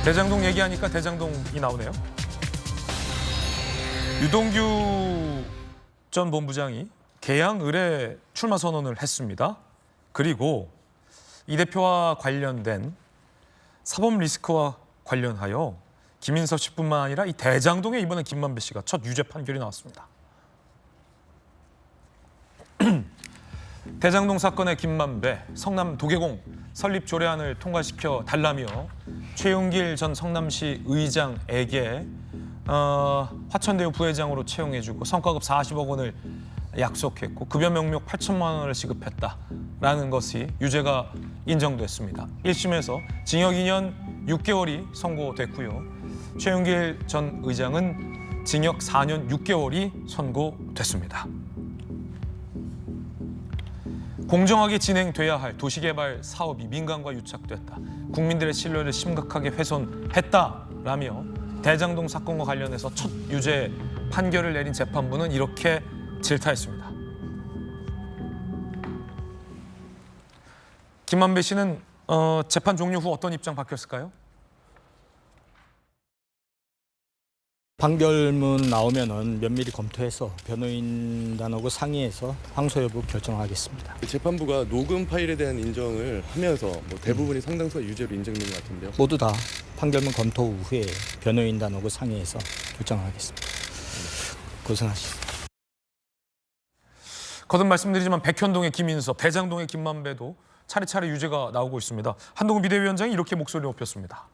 대장동 얘기하니까 대장동이 나오네요. 유동규 전 본부장이 계양을에 출마 선언을 했습니다. 그리고 이 대표와 관련된 사법 리스크와 관련하여 김인섭 씨뿐만 아니라 이 대장동에 이번에 김만배 씨가 첫 유죄 판결이 나왔습니다. 대장동 사건의 김만배, 성남 도계공 설립 조례안을 통과시켜 달라며 최용길 전 성남시 의장에게 화천대유 부회장으로 채용해주고 성과급 40억 원을 약속했고 급여 명목 8천만 원을 지급했다라는 것이 유죄가 인정됐습니다. 1심에서 징역 2년 6개월이 선고됐고요. 최용길 전 의장은 징역 4년 6개월이 선고됐습니다. 공정하게 진행돼야 할 도시개발 사업이 민간과 유착됐다. 국민들의 신뢰를 심각하게 훼손했다라며 대장동 사건과 관련해서 첫 유죄 판결을 내린 재판부는 이렇게 질타했습니다. 김만배 씨는 재판 종료 후 어떤 입장 밝혔을까요? 판결문 나오면은 면밀히 검토해서 변호인단하고 상의해서 항소 여부 결정하겠습니다. 재판부가 녹음 파일에 대한 인정을 하면서 대부분이 상당수가 유죄로 인정된 것 같은데요. 모두 다 판결문 검토 후에 변호인단하고 상의해서 결정하겠습니다. 고생하시죠. 거듭 말씀드리지만 백현동의 김인섭, 대장동의 김만배도 차례차례 유죄가 나오고 있습니다. 한동훈 비대위원장이 이렇게 목소리를 높였습니다.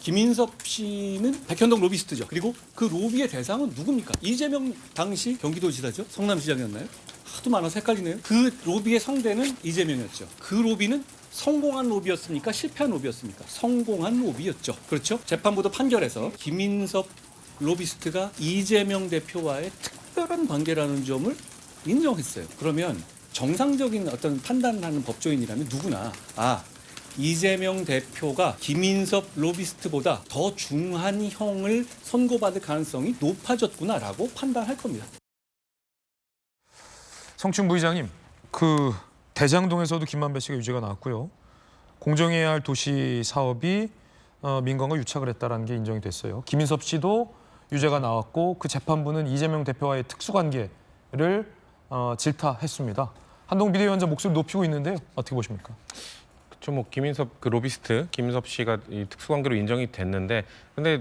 김인섭 씨는 백현동 로비스트죠. 그리고 그 로비의 대상은 누굽니까? 이재명 당시 경기도지사죠. 성남시장이었나요? 하도 많아서 헷갈리네요. 그 로비의 상대는 이재명이었죠. 그 로비는 성공한 로비였습니까? 실패한 로비였습니까? 성공한 로비였죠. 그렇죠? 재판부도 판결에서 김인섭 로비스트가 이재명 대표와의 특별한 관계라는 점을 인정했어요. 그러면 정상적인 어떤 판단하는 법조인이라면 누구나 이재명 대표가 김인섭 로비스트보다 더 중한 형을 선고받을 가능성이 높아졌구나라고 판단할 겁니다. 성춘 부의장님, 그 대장동에서도 김만배 씨가 유죄가 나왔고요. 공정해야 할 도시 사업이 민간과 유착을 했다는 게 인정이 됐어요. 김인섭 씨도 유죄가 나왔고 그 재판부는 이재명 대표와의 특수관계를 질타했습니다. 한동훈 비대위원장 목소리 높이고 있는데요. 어떻게 보십니까? 그렇죠. 김인섭 로비스트 김인섭 씨가 이 특수관계로 인정이 됐는데, 근데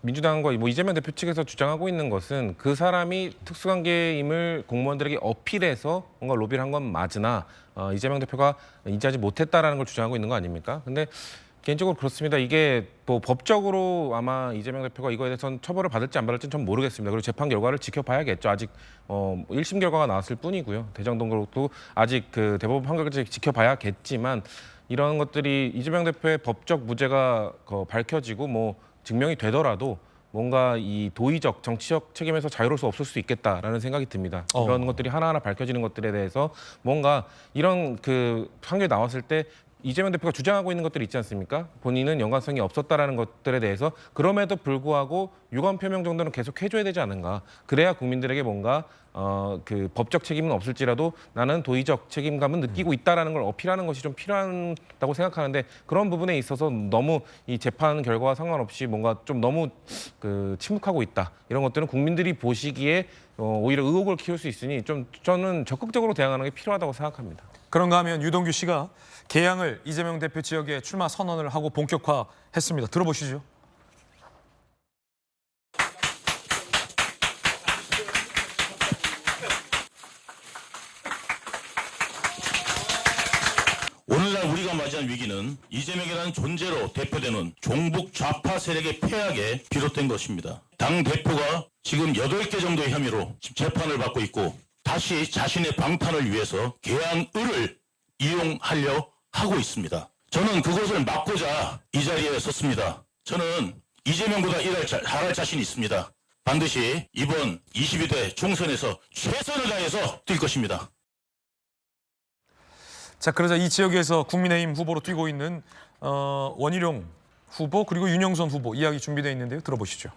민주당과 이재명 대표 측에서 주장하고 있는 것은 그 사람이 특수관계임을 공무원들에게 어필해서 뭔가 로비를 한 건 맞으나 이재명 대표가 인지하지 못했다라는 걸 주장하고 있는 거 아닙니까? 근데 개인적으로 그렇습니다. 이게 법적으로 아마 이재명 대표가 이거에 대해서는 처벌을 받을지 안 받을지는 전 모르겠습니다. 그리고 재판 결과를 지켜봐야겠죠. 아직 1심 결과가 나왔을 뿐이고요. 대장동도 아직 그 대법원 판결까지 지켜봐야겠지만 이런 것들이 이재명 대표의 법적 무죄가 밝혀지고 증명이 되더라도 뭔가 이 도의적, 정치적 책임에서 자유로울 수 없을 수 있겠다라는 생각이 듭니다. 이런 것들이 하나하나 밝혀지는 것들에 대해서 뭔가 이런 그 판결이 나왔을 때 이재명 대표가 주장하고 있는 것들이 있지 않습니까? 본인은 연관성이 없었다라는 것들에 대해서 그럼에도 불구하고 유감 표명 정도는 계속 해줘야 되지 않은가. 그래야 국민들에게 뭔가 그 법적 책임은 없을지라도 나는 도의적 책임감은 느끼고 있다라는 걸 어필하는 것이 좀 필요하다고 생각하는데, 그런 부분에 있어서 너무 이 재판 결과와 상관없이 뭔가 좀 너무 침묵하고 있다. 이런 것들은 국민들이 보시기에 오히려 의혹을 키울 수 있으니 좀 저는 적극적으로 대응하는 게 필요하다고 생각합니다. 그런가 하면 유동규 씨가 계양을 이재명 대표 지역에 출마 선언을 하고 본격화했습니다. 들어보시죠. 오늘날 우리가 맞이한 위기는 이재명이라는 존재로 대표되는 종북 좌파 세력의 폐악에 비롯된 것입니다. 당 대표가 지금 8개 정도의 혐의로 재판을 받고 있고 다시 자신의 방탄을 위해서 계양을을 이용하려 하고 있습니다. 저는 그것을 막고자 이 자리에 섰습니다. 저는 이재명보다 잘할 자신이 있습니다. 반드시 이번 22대 총선에서 최선을 다해서 뛸 것입니다. 자, 그러자 이 지역에서 국민의힘 후보로 뛰고 있는 원희룡 후보 그리고 윤영선 후보 이야기 준비되어 있는데요. 들어보시죠.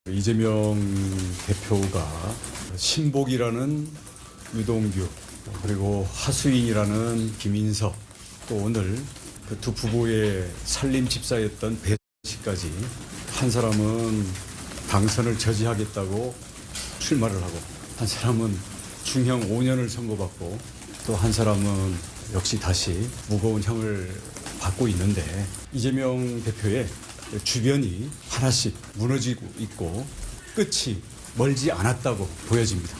이재명 대표가 신복이라는 유동규 그리고 하수인이라는 김인석, 또 오늘 그 두 부부의 살림 집사였던 배 씨까지 한 사람은 당선을 저지하겠다고 출마를 하고 한 사람은 중형 5년을 선고받고 또 한 사람은 역시 다시 무거운 형을 받고 있는데 이재명 대표의 주변이 하나씩 무너지고 있고 끝이 멀지 않았다고 보여집니다.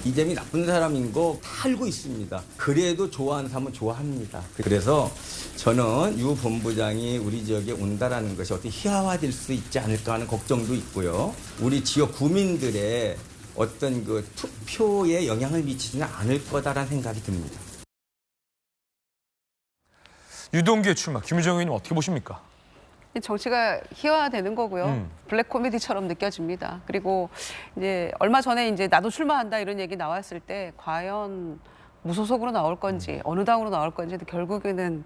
이재명이 나쁜 사람인 거 다 알고 있습니다. 그래도 좋아하는 사람은 좋아합니다. 그래서 저는 유 본부장이 우리 지역에 온다라는 것이 어떻게 희화화될 수 있지 않을까 하는 걱정도 있고요. 우리 지역 구민들의 어떤 그 투표에 영향을 미치지는 않을 거다라는 생각이 듭니다. 유동규의 출마, 김유정 의원님 어떻게 보십니까? 정치가 희화화되는 거고요. 블랙 코미디처럼 느껴집니다. 그리고 이제 얼마 전에 이제 나도 출마한다 이런 얘기 나왔을 때 과연 무소속으로 나올 건지 어느 당으로 나올 건지 결국에는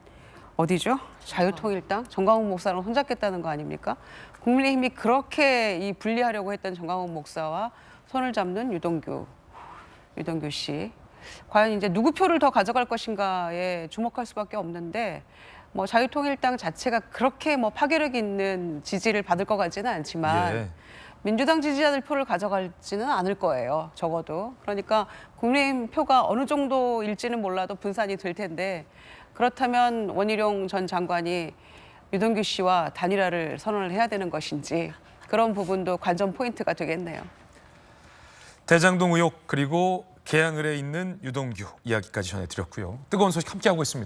어디죠? 자유통일당 정광훈 목사랑 손잡겠다는 거 아닙니까? 국민의힘이 그렇게 이 분리하려고 했던 정광훈 목사와 손을 잡는 유동규 씨. 과연 이제 누구 표를 더 가져갈 것인가에 주목할 수밖에 없는데 뭐 자유통일당 자체가 그렇게 뭐 파괴력 있는 지지를 받을 것 같지는 않지만 예. 민주당 지지자들 표를 가져갈지는 않을 거예요. 적어도. 그러니까 국민의힘 표가 어느 정도일지는 몰라도 분산이 될 텐데 그렇다면 원희룡 전 장관이 유동규 씨와 단일화를 선언을 해야 되는 것인지 그런 부분도 관전 포인트가 되겠네요. 대장동 의혹 그리고 개항을에 있는 유동규 이야기까지 전해드렸고요. 뜨거운 소식 함께하고 있습니다.